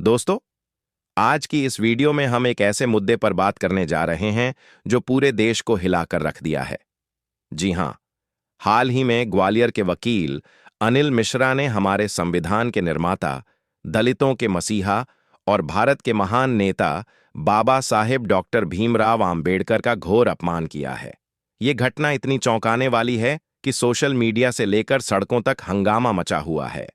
दोस्तों, आज की इस वीडियो में हम एक ऐसे मुद्दे पर बात करने जा रहे हैं जो पूरे देश को हिलाकर रख दिया है। जी हां, हाल ही में ग्वालियर के वकील अनिल मिश्रा ने हमारे संविधान के निर्माता, दलितों के मसीहा और भारत के महान नेता बाबा साहेब डॉक्टर भीमराव आम्बेडकर का घोर अपमान किया है। ये घटना इतनी चौंकाने वाली है कि सोशल मीडिया से लेकर सड़कों तक हंगामा मचा हुआ है।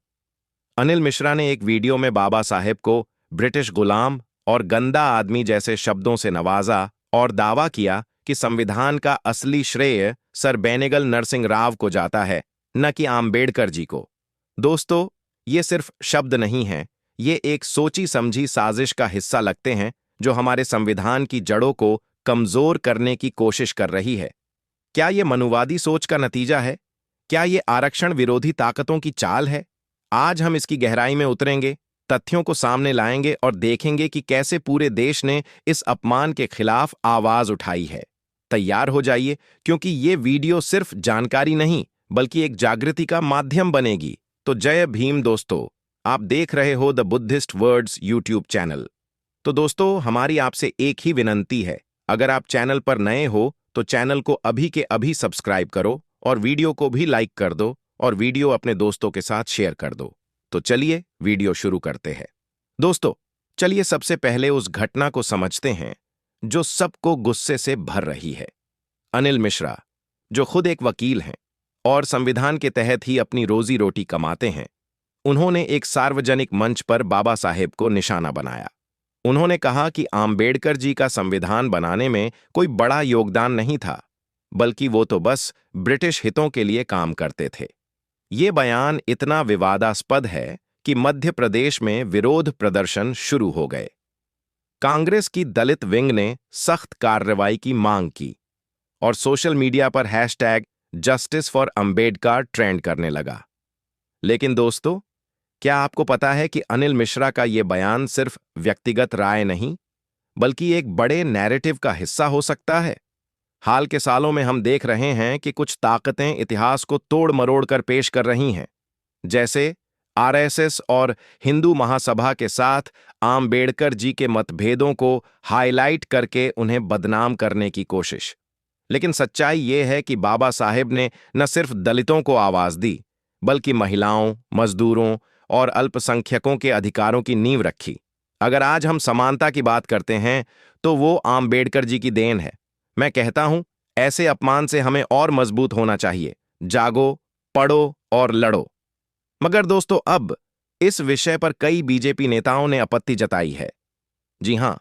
अनिल मिश्रा ने एक वीडियो में बाबा साहेब को ब्रिटिश गुलाम और गंदा आदमी जैसे शब्दों से नवाजा और दावा किया कि संविधान का असली श्रेय सर बेनेगल नरसिंह राव को जाता है, न कि आम्बेडकर जी को। दोस्तों, ये सिर्फ शब्द नहीं हैं, ये एक सोची समझी साजिश का हिस्सा लगते हैं जो हमारे संविधान की जड़ों को कमजोर करने की कोशिश कर रही है। क्या ये मनुवादी सोच का नतीजा है? क्या ये आरक्षण विरोधी ताकतों की चाल है? आज हम इसकी गहराई में उतरेंगे, तथ्यों को सामने लाएंगे और देखेंगे कि कैसे पूरे देश ने इस अपमान के खिलाफ आवाज उठाई है। तैयार हो जाइए, क्योंकि ये वीडियो सिर्फ जानकारी नहीं बल्कि एक जागृति का माध्यम बनेगी। तो जय भीम दोस्तों, आप देख रहे हो the Buddhist words YouTube channel. तो दोस्तों, हमारी आपसे एक ही विनंती है, अगर आप चैनल पर नए हो तो चैनल को अभी के अभी सब्सक्राइब करो और वीडियो को भी लाइक कर दो और वीडियो अपने दोस्तों के साथ शेयर कर दो। तो चलिए वीडियो शुरू करते हैं। दोस्तों, चलिए सबसे पहले उस घटना को समझते हैं जो सबको गुस्से से भर रही है। अनिल मिश्रा, जो खुद एक वकील हैं और संविधान के तहत ही अपनी रोजी रोटी कमाते हैं, उन्होंने एक सार्वजनिक मंच पर बाबा साहेब को निशाना बनाया। उन्होंने कहा कि आम्बेडकर जी का संविधान बनाने में कोई बड़ा योगदान नहीं था, बल्कि वो तो बस ब्रिटिश हितों के लिए काम करते थे। ये बयान इतना विवादास्पद है कि मध्य प्रदेश में विरोध प्रदर्शन शुरू हो गए। कांग्रेस की दलित विंग ने सख्त कार्रवाई की मांग की और सोशल मीडिया पर hashtag justice for Ambedkar trend करने लगा। लेकिन दोस्तों, क्या आपको पता है कि अनिल मिश्रा का ये बयान सिर्फ व्यक्तिगत राय नहीं, बल्कि एक बड़े नैरेटिव का हिस्सा हो सकता है? हाल के सालों में हम देख रहे हैं कि कुछ ताकतें इतिहास को तोड़ मरोड़ कर पेश कर रही हैं, जैसे आरएसएस और हिंदू महासभा के साथ आम्बेडकर जी के मतभेदों को हाईलाइट करके उन्हें बदनाम करने की कोशिश। लेकिन सच्चाई ये है कि बाबा साहेब ने न सिर्फ दलितों को आवाज दी, बल्कि महिलाओं, मजदूरों और अल्पसंख्यकों के अधिकारों की नींव रखी। अगर आज हम समानता की बात करते हैं तो वो आम्बेडकर जी की देन है। मैं कहता हूं, ऐसे अपमान से हमें और मजबूत होना चाहिए। जागो, पढ़ो और लड़ो। मगर दोस्तों, अब इस विषय पर कई बीजेपी नेताओं ने आपत्ति जताई है। जी हां,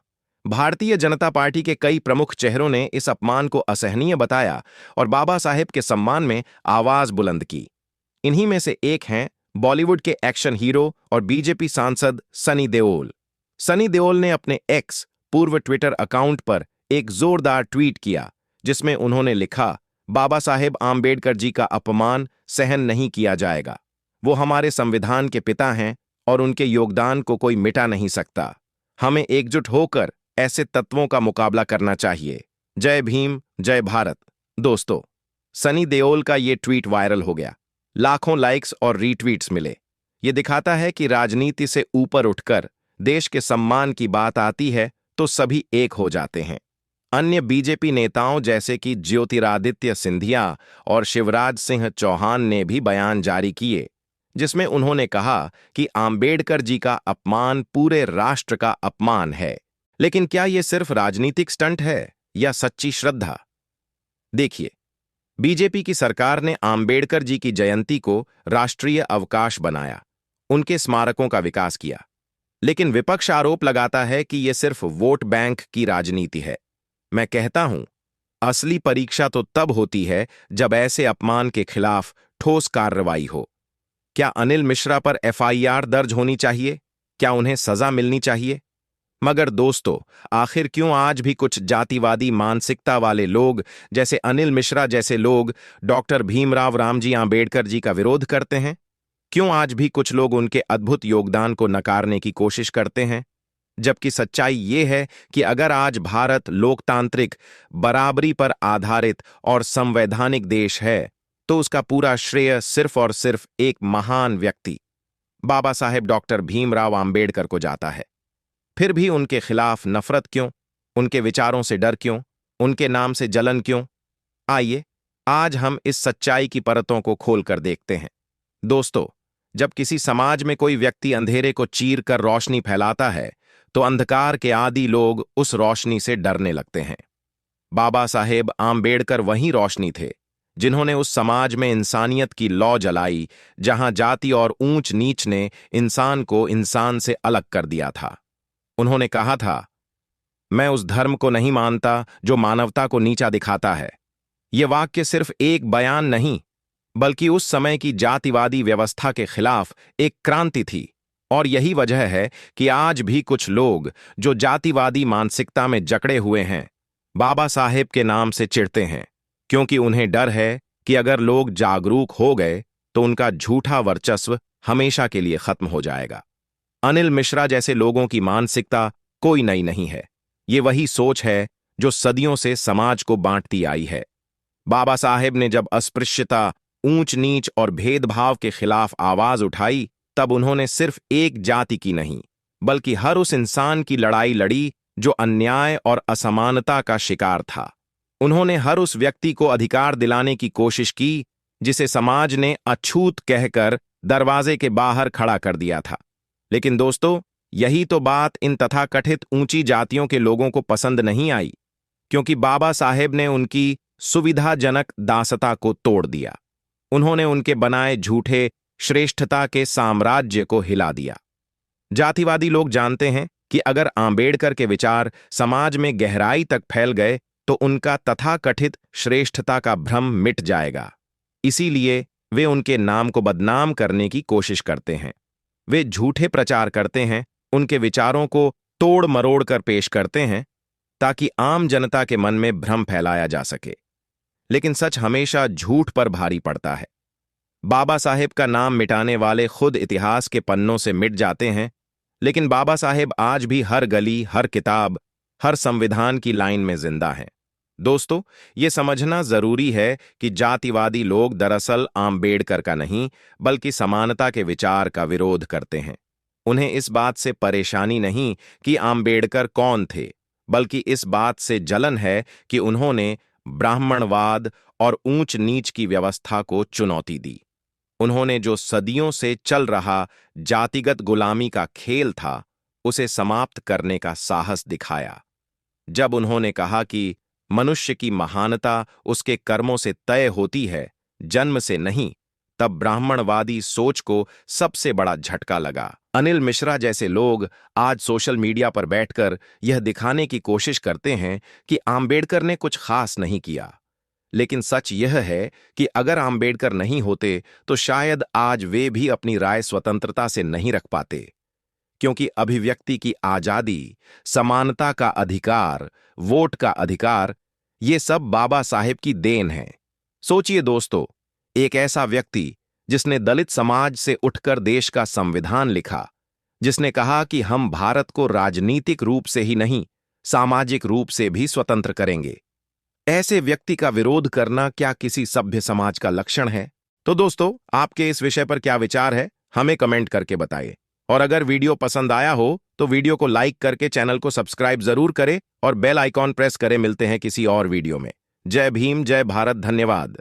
भारतीय जनता पार्टी के कई प्रमुख चेहरों ने इस अपमान को असहनीय बताया और बाबा साहेब के सम्मान में आवाज बुलंद की। इन्हीं में से एक हैं बॉलीवुड के एक्शन हीरो और बीजेपी सांसद सनी देओल। सनी देओल ने अपने एक्स पूर्व ट्विटर अकाउंट पर एक जोरदार ट्वीट किया, जिसमें उन्होंने लिखा, बाबा साहेब आम्बेडकर जी का अपमान सहन नहीं किया जाएगा। वो हमारे संविधान के पिता हैं और उनके योगदान को कोई मिटा नहीं सकता। हमें एकजुट होकर ऐसे तत्वों का मुकाबला करना चाहिए। जय भीम, जय भारत। दोस्तों, सनी देओल का ये ट्वीट वायरल हो गया। लाखों लाइक्स और रीट्वीट्स मिले। ये दिखाता है कि राजनीति से ऊपर उठकर देश के सम्मान की बात आती है तो सभी एक हो जाते हैं। अन्य बीजेपी नेताओं जैसे कि ज्योतिरादित्य सिंधिया और शिवराज सिंह चौहान ने भी बयान जारी किए, जिसमें उन्होंने कहा कि आम्बेडकर जी का अपमान पूरे राष्ट्र का अपमान है। लेकिन क्या यह सिर्फ राजनीतिक स्टंट है या सच्ची श्रद्धा? देखिए, बीजेपी की सरकार ने आम्बेडकर जी की जयंती को राष्ट्रीय अवकाश बनाया, उनके स्मारकों का विकास किया। लेकिन विपक्ष आरोप लगाता है कि यह सिर्फ वोट बैंक की राजनीति है। मैं कहता हूं, असली परीक्षा तो तब होती है जब ऐसे अपमान के खिलाफ ठोस कार्रवाई हो। क्या अनिल मिश्रा पर एफआईआर दर्ज होनी चाहिए? क्या उन्हें सजा मिलनी चाहिए? मगर दोस्तों, आखिर क्यों आज भी कुछ जातिवादी मानसिकता वाले लोग, जैसे अनिल मिश्रा जैसे लोग, डॉक्टर भीमराव रामजी आम्बेडकर जी का विरोध करते हैं? क्यों आज भी कुछ लोग उनके अद्भुत योगदान को नकारने की कोशिश करते हैं? जबकि सच्चाई ये है कि अगर आज भारत लोकतांत्रिक, बराबरी पर आधारित और संवैधानिक देश है, तो उसका पूरा श्रेय सिर्फ और सिर्फ एक महान व्यक्ति, बाबा साहेब डॉक्टर भीमराव आम्बेडकर को जाता है। फिर भी उनके खिलाफ नफरत क्यों? उनके विचारों से डर क्यों? उनके नाम से जलन क्यों? आइए आज हम इस सच्चाई की परतों को खोलकर देखते हैं। दोस्तों, जब किसी समाज में कोई व्यक्ति अंधेरे को चीर कर रोशनी फैलाता है, तो अंधकार के आदी लोग उस रोशनी से डरने लगते हैं। बाबा साहेब आम्बेडकर वही रोशनी थे जिन्होंने उस समाज में इंसानियत की लौ जलाई, जहां जाति और ऊंच नीच ने इंसान को इंसान से अलग कर दिया था। उन्होंने कहा था, मैं उस धर्म को नहीं मानता जो मानवता को नीचा दिखाता है। यह वाक्य सिर्फ एक बयान नहीं, बल्कि उस समय की जातिवादी व्यवस्था के खिलाफ एक क्रांति थी। और यही वजह है कि आज भी कुछ लोग जो जातिवादी मानसिकता में जकड़े हुए हैं, बाबा साहेब के नाम से चिढ़ते हैं, क्योंकि उन्हें डर है कि अगर लोग जागरूक हो गए तो उनका झूठा वर्चस्व हमेशा के लिए खत्म हो जाएगा। अनिल मिश्रा जैसे लोगों की मानसिकता कोई नई नहीं है। ये वही सोच है जो सदियों से समाज को बांटती आई है। बाबा साहेब ने जब अस्पृश्यता, ऊंच नीच और भेदभाव के खिलाफ आवाज उठाई, तब उन्होंने सिर्फ एक जाति की नहीं, बल्कि हर उस इंसान की लड़ाई लड़ी जो अन्याय और असमानता का शिकार था। उन्होंने हर उस व्यक्ति को अधिकार दिलाने की कोशिश की जिसे समाज ने अछूत कहकर दरवाजे के बाहर खड़ा कर दिया था। लेकिन दोस्तों, यही तो बात इन तथाकथित ऊंची जातियों के लोगों को पसंद नहीं आई, क्योंकि बाबा साहेब ने उनकी सुविधाजनक दासता को तोड़ दिया। उन्होंने उनके बनाए झूठे श्रेष्ठता के साम्राज्य को हिला दिया। जातिवादी लोग जानते हैं कि अगर आम्बेडकर के विचार समाज में गहराई तक फैल गए तो उनका तथाकथित श्रेष्ठता का भ्रम मिट जाएगा। इसीलिए वे उनके नाम को बदनाम करने की कोशिश करते हैं। वे झूठे प्रचार करते हैं, उनके विचारों को तोड़ मरोड़ कर पेश करते हैं ताकि आम जनता के मन में भ्रम फैलाया जा सके। लेकिन सच हमेशा झूठ पर भारी पड़ता है। बाबा साहेब का नाम मिटाने वाले खुद इतिहास के पन्नों से मिट जाते हैं, लेकिन बाबा साहेब आज भी हर गली, हर किताब, हर संविधान की लाइन में जिंदा हैं। दोस्तों, ये समझना जरूरी है कि जातिवादी लोग दरअसल आम्बेडकर का नहीं, बल्कि समानता के विचार का विरोध करते हैं। उन्हें इस बात से परेशानी नहीं कि आम्बेडकर कौन थे, बल्कि इस बात से जलन है कि उन्होंने ब्राह्मणवाद और ऊंच नीच की व्यवस्था को चुनौती दी। उन्होंने जो सदियों से चल रहा जातिगत गुलामी का खेल था, उसे समाप्त करने का साहस दिखाया। जब उन्होंने कहा कि मनुष्य की महानता उसके कर्मों से तय होती है, जन्म से नहीं, तब ब्राह्मणवादी सोच को सबसे बड़ा झटका लगा। अनिल मिश्रा जैसे लोग आज सोशल मीडिया पर बैठकर यह दिखाने की कोशिश करते हैं कि आम्बेडकर ने कुछ खास नहीं किया। लेकिन सच यह है कि अगर आम्बेडकर नहीं होते तो शायद आज वे भी अपनी राय स्वतंत्रता से नहीं रख पाते, क्योंकि अभिव्यक्ति की आजादी, समानता का अधिकार, वोट का अधिकार, ये सब बाबा साहेब की देन है। सोचिए दोस्तों, एक ऐसा व्यक्ति जिसने दलित समाज से उठकर देश का संविधान लिखा, जिसने कहा कि हम भारत को राजनीतिक रूप से ही नहीं, सामाजिक रूप से भी स्वतंत्र करेंगे। ऐसे व्यक्ति का विरोध करना क्या किसी सभ्य समाज का लक्षण है? तो दोस्तों, आपके इस विषय पर क्या विचार है, हमें कमेंट करके बताइए। और अगर वीडियो पसंद आया हो तो वीडियो को लाइक करके चैनल को सब्सक्राइब जरूर करें और बेल आइकॉन प्रेस करें। मिलते हैं किसी और वीडियो में। जय भीम, जय भारत, धन्यवाद।